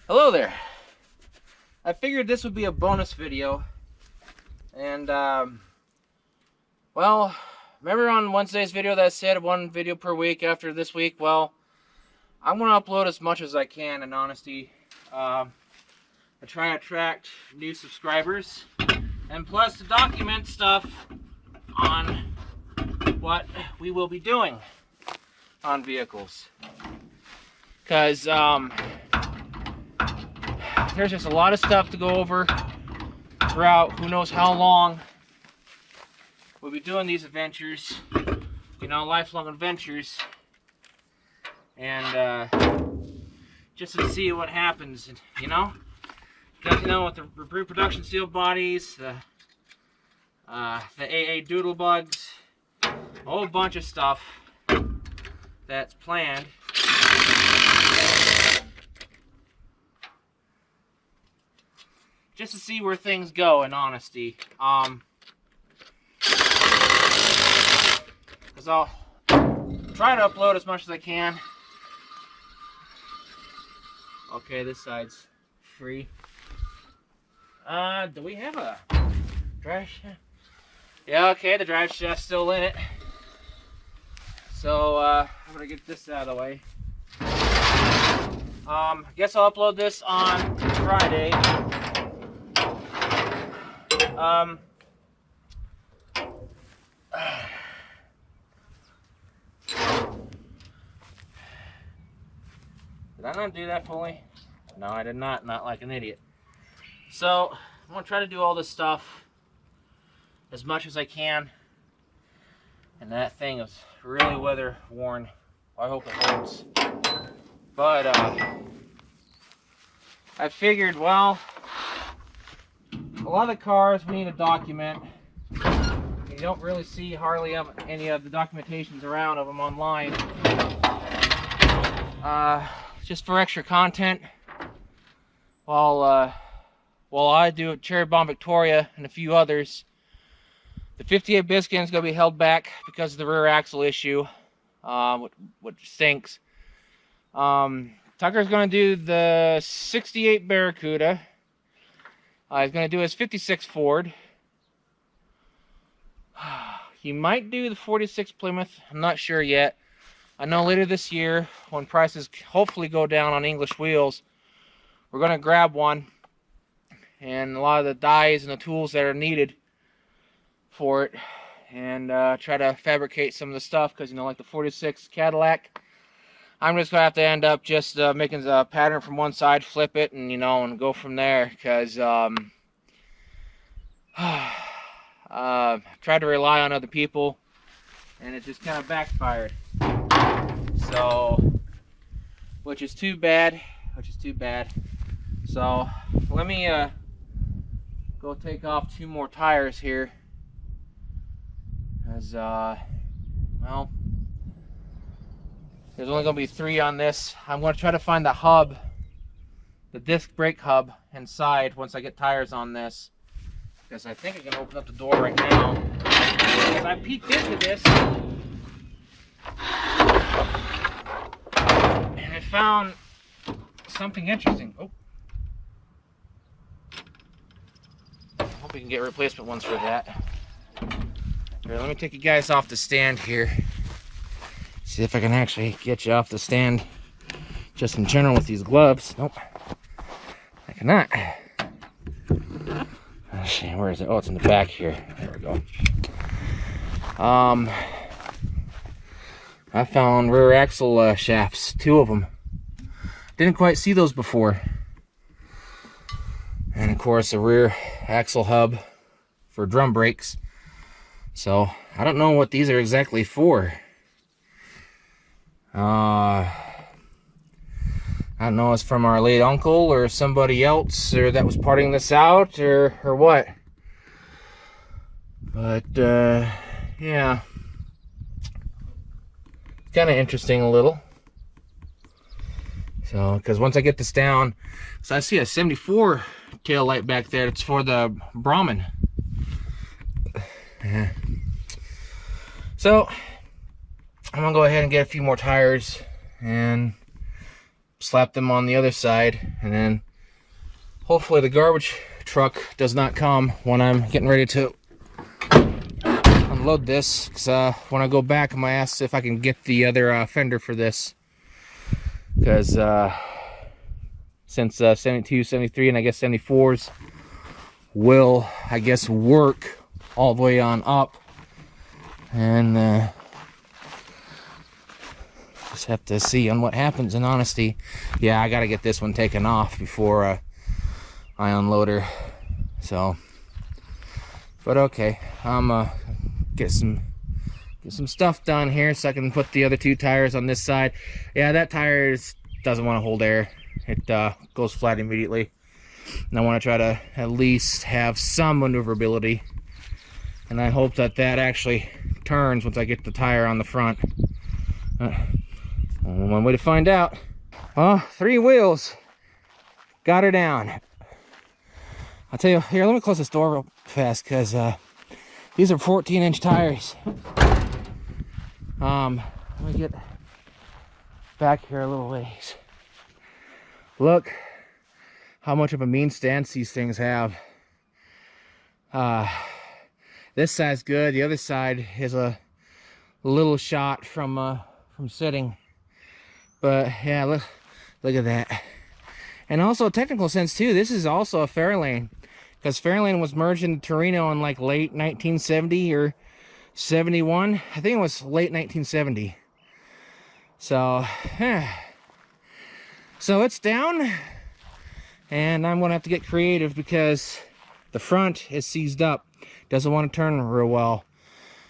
Hello there. I figured this would be a bonus video. And, well, remember on Wednesday's video that I said one video per week after this week? Well, I'm going to upload as much as I can, in honesty. I try to attract new subscribers. And plus to document stuff on what we will be doing on vehicles. Because, there's just a lot of stuff to go over throughout who knows how long we'll be doing these adventures, you know, lifelong adventures, and just to see what happens, you know, because you know with the reproduction steel bodies, the AA doodle bugs, a whole bunch of stuff that's planned. Just to see where things go, in honesty. Because I'll try to upload as much as I can. Okay, this side's free. Do we have a drive shaft? Yeah, okay, the drive shaft's still in it. So, I'm gonna get this out of the way. I guess I'll upload this on Friday. Did I not do that fully? No, I did not like an idiot. So, I'm going to try to do all this stuff as much as I can. And that thing is really weather worn. I hope it holds. But, I figured, well, a lot of the cars we need to document. You don't really see hardly any of the documentations around of them online. Just for extra content. While I do at Cherry Bomb Victoria and a few others, the 58 Biscayne is going to be held back because of the rear axle issue, which stinks. Tucker's going to do the 68 Barracuda. He's going to do his 56 Ford. He might do the 46 Plymouth. I'm not sure yet. I know later this year, when prices hopefully go down on English wheels, we're going to grab one. And a lot of the dies and the tools that are needed for it. And try to fabricate some of the stuff. Because, you know, like the 46 Cadillac, I'm just going to have to end up just making a pattern from one side, flip it, and, you know, and go from there. Because, tried to rely on other people, and it just kind of backfired. So, which is too bad. So, let me go take off 2 more tires here. As, well, there's only going to be 3 on this. I'm going to try to find the hub, the disc brake hub inside once I get tires on this. Because I think I can open up the door right now. Because I peeked into this. And I found something interesting. Oh. I hope we can get replacement ones for that. Here, let me take you guys off the stand here. See if I can actually get you off the stand just in general with these gloves. Nope. I cannot. Let's see, where is it? Oh, it's in the back here. There we go. I found rear axle shafts, 2 of them. Didn't quite see those before. And of course, a rear axle hub for drum brakes. So, I don't know what these are exactly for. I don't know if it's from our late uncle or somebody else or that was parting this out or what. But, yeah. It's kind of interesting a little. So, because once I get this down, so I see a 74 tail light back there. It's for the Brahmin. Yeah. So, I'm going to go ahead and get a few more tires and slap them on the other side and then hopefully the garbage truck does not come when I'm getting ready to unload this, because when I go back I'm gonna ask if I can get the other fender for this, because since 72, 73, and I guess 74s will, I guess, work all the way on up, and just have to see on what happens. In honesty, yeah, I gotta get this one taken off before I unload her. So, but okay, I'm get some stuff done here so I can put the other two tires on this side. Yeah, that tire doesn't want to hold air. It goes flat immediately, and I want to try to at least have some maneuverability, and I hope that that actually turns once I get the tire on the front. One way to find out. Oh, 3 wheels got her down. I'll tell you, here, let me close this door real fast, because these are 14-inch tires. Let me get back here a little ways. Look how much of a mean stance these things have. This side's good. The other side is a little shot from sitting. But yeah, look at that. And also technical sense too, this is also a Fairlane, because Fairlane was merged into Torino in like late 1970 or 71. I think it was late 1970. So so it's down, and I'm gonna have to get creative because the front is seized up, doesn't want to turn real well.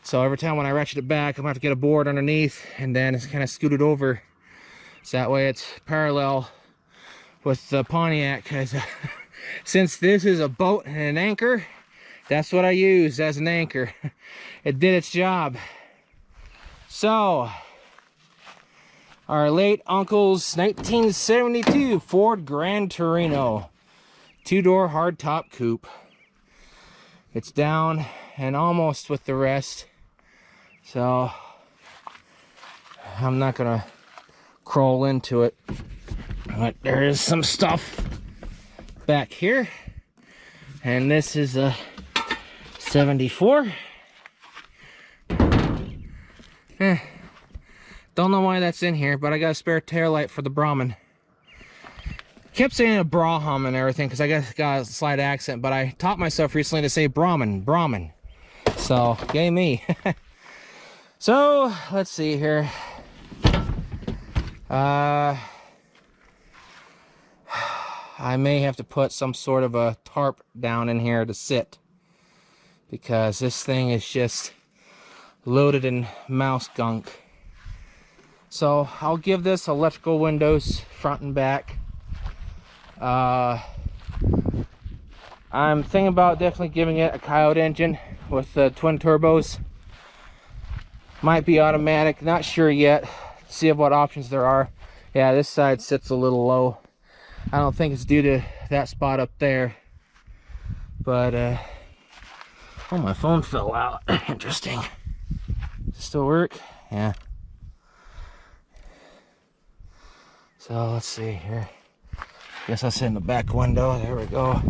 So every time when I ratchet it back, I'm gonna have to get a board underneath and then it's kind of scooted over, so that way it's parallel with the Pontiac. Because since this is a boat and an anchor, that's what I used as an anchor. It did its job. So our late uncle's 1972 Ford Gran Torino 2-door hardtop coupe. It's down and almost with the rest, so I'm not gonna crawl into it, but there is some stuff back here, and this is a 74. Don't know why that's in here, but I got a spare tail light for the Brahman. Kept saying a Braham and everything because I got a slight accent, but I taught myself recently to say Brahman. So, yay me. So, let's see here. I may have to put some sort of a tarp down in here to sit, because this thing is just loaded in mouse gunk. So I'll give this electrical windows front and back. I'm thinking about definitely giving it a Coyote engine with twin turbos. Might be automatic, not sure yet. See what options there are. Yeah, this side sits a little low. I don't think it's due to that spot up there, but oh, my phone fell out. Interesting. Does it still work? Yeah. So let's see here. Guess I'll sit in the back window. There we go.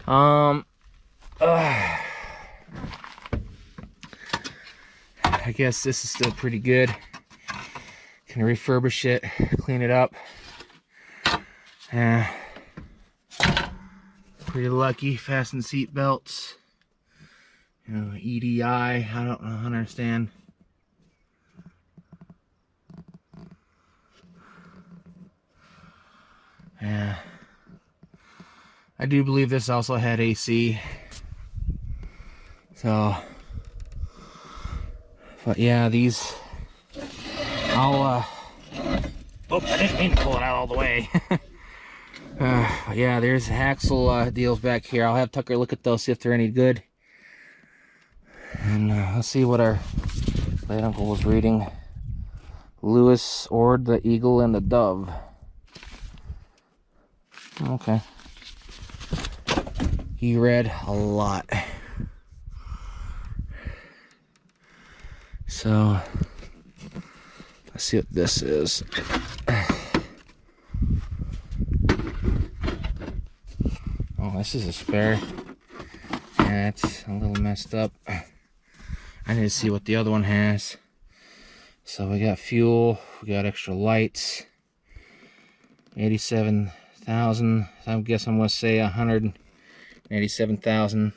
I guess this is still pretty good. Can refurbish it, clean it up. Yeah. Pretty lucky. Fasten seat belts. You know, EDI. I don't understand. Yeah, I do believe this also had AC. So, but yeah, these, I'll, oh, I didn't mean to pull it out all the way. Yeah, there's axle deals back here. I'll have Tucker look at those, see if they're any good. And let's see what our late uncle was reading. Lewis Ord, the Eagle and the Dove. Okay. He read a lot. So, let's see what this is. Oh, this is a spare. Yeah, it's a little messed up. I need to see what the other one has. So we got fuel, we got extra lights. 87,000. I guess I'm gonna say 187,000.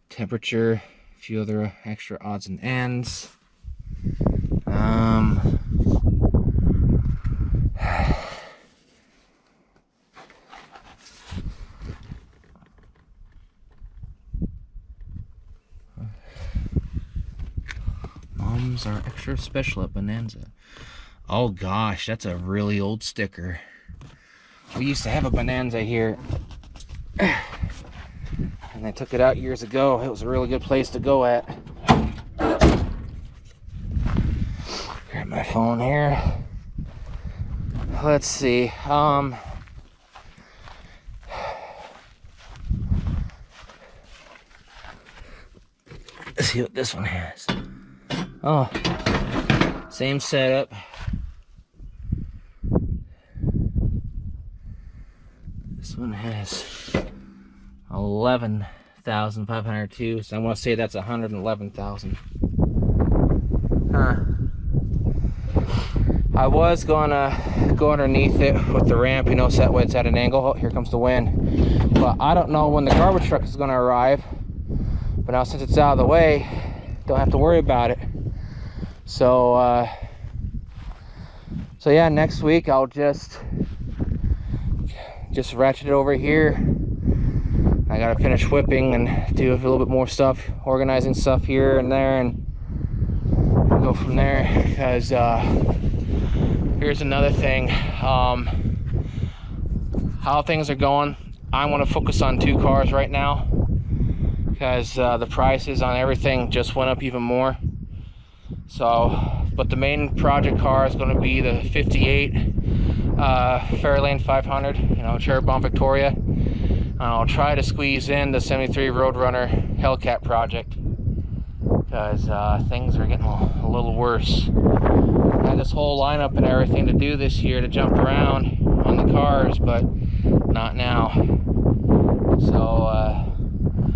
Temperature, a few other extra odds and ends. Moms are extra special at Bonanza. Oh gosh, that's a really old sticker. We used to have a Bonanza here, and they took it out years ago. It was a really good place to go at. Grab my phone here. Let's see. Let's see what this one has. Oh, same setup. This one has 11,502, so I want to say that's 111,000. I was gonna go underneath it with the ramp, you know, so that way it's at an angle. Oh, here comes the wind. But I don't know when the garbage truck is gonna arrive. But now since it's out of the way, don't have to worry about it. So yeah, next week I'll just ratchet it over here. I gotta finish whipping and do a little bit more stuff, organizing stuff here and there, and go from there. Because here's another thing, how things are going. I want to focus on 2 cars right now, because the prices on everything just went up even more. So, but the main project car is going to be the 58 Fairlane 500, you know, Cherry Bomb Victoria. And I'll try to squeeze in the 73 Roadrunner Hellcat project, because things are getting a little worse. I had this whole lineup and everything to do this year to jump around on the cars, but not now. So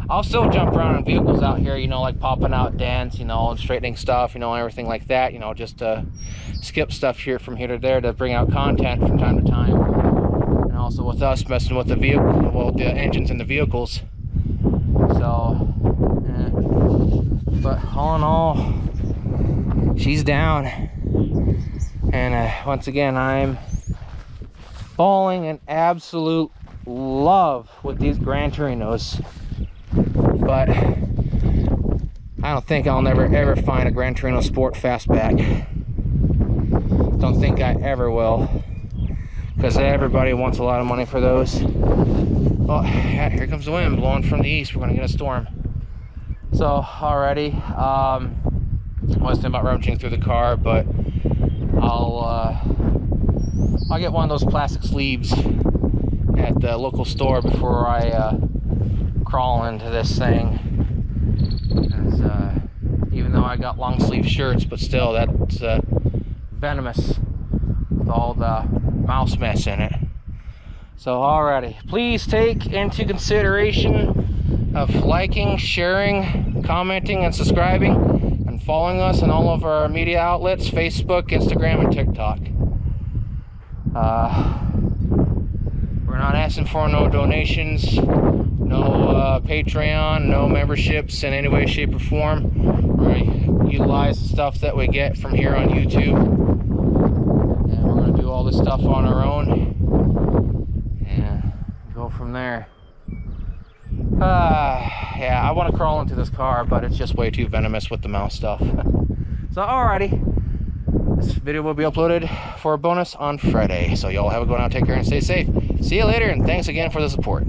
I'll still jump around on vehicles out here, you know, like popping out dents, you know, and straightening stuff, you know, and everything like that, you know, just to skip stuff here from here to there to bring out content from time to time. And also with us messing with the vehicle, well, the engines and the vehicles. So, but all in all, she's down. And once again, I'm falling in absolute love with these Gran Torinos. But I don't think I'll never ever find a Gran Torino Sport Fastback. Don't think I ever will, because everybody wants a lot of money for those. Oh, yeah, here comes the wind blowing from the east. We're gonna get a storm. So alrighty, I was thinking about rummaging through the car, but I'll get one of those plastic sleeves at the local store before I crawl into this thing. Even though I got long sleeve shirts, but still, that's venomous with all the mouse mess in it. So alrighty, please take into consideration of liking, sharing, commenting, and subscribing, and following us on all of our media outlets: Facebook, Instagram, and TikTok. We're not asking for no donations, no Patreon, no memberships in any way, shape, or form. We're going to utilize the stuff that we get from here on YouTube, and we're going to do all this stuff on our own and go from there. Yeah, I want to crawl into this car, but it's just way too venomous with the mouse stuff. So alrighty, this video will be uploaded for a bonus on Friday. So y'all have a good one out, take care, and stay safe. See you later, and thanks again for the support.